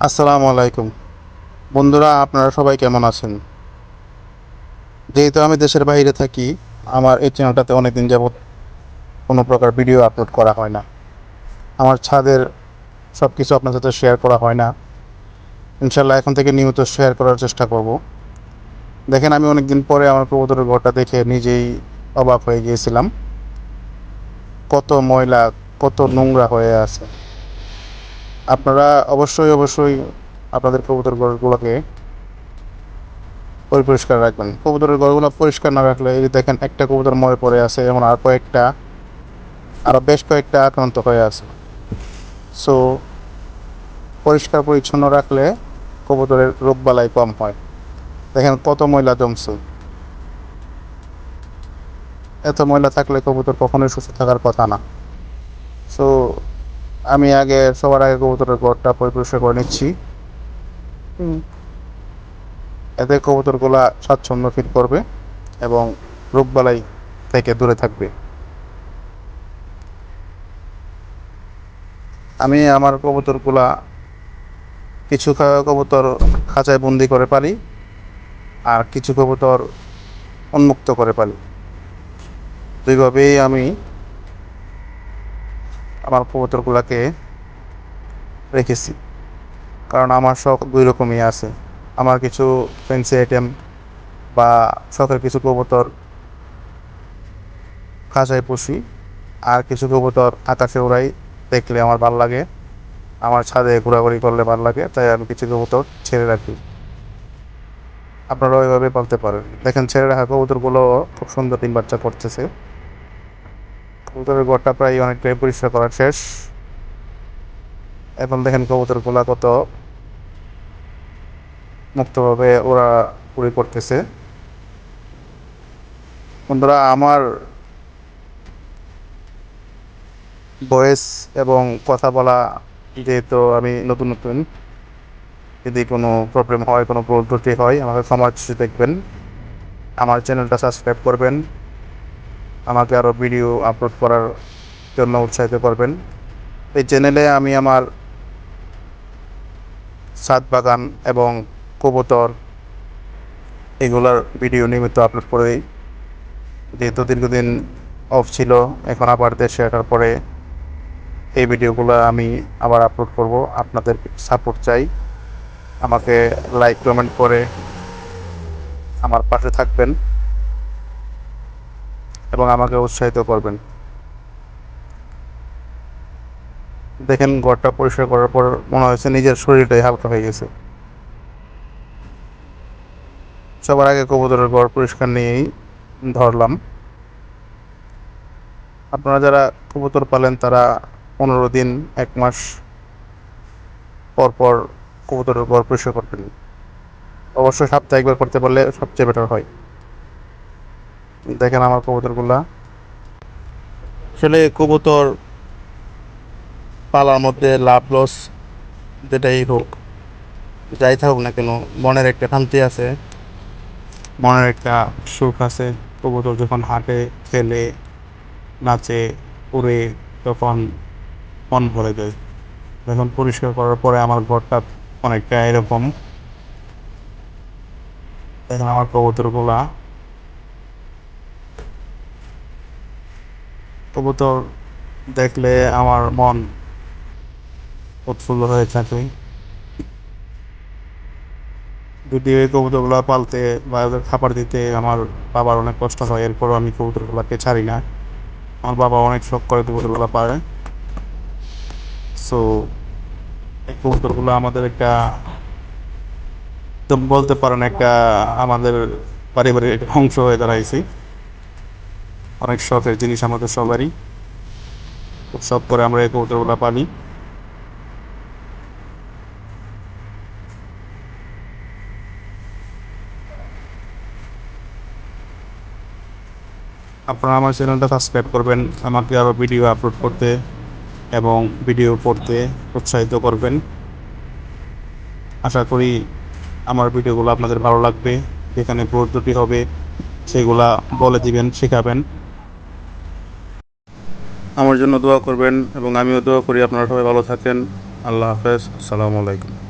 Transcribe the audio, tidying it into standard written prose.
আসসালামু আলাইকুম বন্ধুরা, আপনারা সবাই কেমন আছেন? যেহেতু আমি দেশের বাইরে থাকি, আমার এই চ্যানেলটাতে অনেকদিন যাবৎ কোনো প্রকার ভিডিও আপলোড করা হয় না। আমার ছাদের সব কিছু আপনার সাথে শেয়ার করা হয় না। ইনশাল্লাহ এখন থেকে নিয়মিত শেয়ার করার চেষ্টা করব। দেখেন, আমি অনেকদিন পরে আমার কবুতরের ঘরটা দেখে নিজেই অবাক হয়ে গিয়েছিলাম। কত ময়লা, কত নোংরা হয়ে আছে। আপনারা অবশ্যই আপনাদের কবুতর ঘরগুলোকে পরিষ্কার রাখবেন। কবুতরের ঘরগুলো পরিষ্কার না রাখলে, এই যে দেখেন, একটা কবুতর মরে পড়ে আছে, এমন আরও বেশ কয়েকটা আক্রান্ত হয়ে আছে। সো পরিষ্কার পরিচ্ছন্ন রাখলে কবুতরের রোগবালাই কম হয়। দেখেন কত ময়লা জমছে। এত ময়লা থাকলে কবুতর কখনোই সুস্থ থাকার কথা না। সো আমি সবার আগে কবুতরের ঘরটা পরিষ্কার করে নিচ্ছি। এতে কবুতরগুলা স্বাচ্ছন্দ্য ফিল করবে এবং রোগবালাই থেকে দূরে থাকবে। আমি আমার কবুতরগুলা কিছু কবুতর খাঁচায় বন্দি করে পালি, আর কিছু কবুতর উন্মুক্ত করে পালি। দুইভাবেই আমি আমার কবুতরগুলোকে রেখেছি, কারণ আমার শখ দুই রকমই আছে। আমার কিছু ফ্যান্সি আইটেম বা শখের কিছু কবুতর খাঁচায় পুষি, আর কিছু কবুতর আকাশে উড়াই, দেখলে আমার ভাল লাগে। আমার ছাদে ঘোরাঘুরি করলে ভাল লাগে, তাই আমি কিছু কবুতর ছেড়ে রাখি। আপনারা ওইভাবে পালতে পারেন। দেখেন, ছেড়ে রাখা কবুতরগুলো খুব সুন্দর ডিম বাচ্চা করতেছে। কবুতরের ঘরটা প্রায় অনেকটাই পরিষ্কার করা শেষ। এখন দেখেন কবুতরগুলা কত মুক্তভাবে ওরা উড়ি করতেছে। বন্ধুরা, আমার ভয়েস এবং কথা বলা, যেহেতু আমি নতুন নতুন, যদি কোনো প্রবলেম হয়, কোনো ভুল ত্রুটি হয়, আমাকে ক্ষমা দৃষ্টিতে দেখবেন। আমার চ্যানেলটা সাবস্ক্রাইব করবেন, আমাকে আরও ভিডিও আপলোড করার জন্য উৎসাহিত করবেন। এই চ্যানেলে আমি আমার ছাদ বাগান এবং কবুতর এগুলার ভিডিও নিয়মিত আপলোড করে দিই। যেহেতু দীর্ঘদিন অফ ছিল, এখন আবার দেশে আসার পরে এই ভিডিওগুলো আমি আবার আপলোড করব। আপনাদের সাপোর্ট চাই। আমাকে লাইক কমেন্ট করে আমার পাশে থাকবেন এবং আমাকে উৎসাহিত করবেন। দেখেন, ঘরটা পরিষ্কার করার পর মনে হয়েছে নিজের শরীরটাই হালকা হয়ে গেছে। সবার আগে কবুতরের ঘর পরিষ্কার নিয়েই ধরলাম। আপনারা যারা কবুতর পালেন তারা 15 দিন, 1 মাস পর পর কবুতরের ঘর পরিষ্কার করবেন। অবশ্যই সপ্তাহে একবার করতে পারলে সবচেয়ে বেটার হয়। দেখেন আমার কবুতরগুলা, আসলে কবুতর পালার মধ্যে লাভ লস যেটাই হোক, যাই থাকুক না কেন, মনের একটা শান্তি আছে, মনের একটা সুখ আছে। কবুতর যখন হাঁটে, খেলে, নাচে, উড়ে, তখন মন ভরে যায়। যখন পরিষ্কার করার পরে আমার ঘরটা অনেকটা এরকম। দেখেন আমার কবুতরগুলা, কবুতর দেখলে আমার মন উৎফুল্ল হয়ে থাকে। যদিও এই কবুতরগুলো পালতে বা ওদের খাবার দিতে আমার বাবার অনেক কষ্ট হয়, এরপরও আমি কবুতরগুলোকে ছাড়ি না। আমার বাবা অনেক শখ করে কবুতরগুলো পারে। সো এই কবুতরগুলো আমাদের একটা, তো বলতে পারেন একটা, আমাদের পারিবারিক একটা অংশ হয়ে দাঁড়াইছি। অনেক শখের জিনিস আমাদের সবারই। খুব শখ করে আমরা এই কবুতরগুলো পালি। আপনারা আমার চ্যানেলটা সাবস্ক্রাইব করবেন, আমাকে আরও ভিডিও আপলোড করতে এবং ভিডিও পড়তে উৎসাহিত করবেন। আশা করি আমার ভিডিওগুলো আপনাদের ভালো লাগবে। যেখানে ভুল ত্রুটি হবে সেগুলা বলে দিবেন, শেখাবেন। আমার জন্য দোয়া করবেন এবং আমিও দোয়া করি আপনারা সবাই ভালো থাকেন। আল্লাহ হাফেজ, আসসালামু আলাইকুম।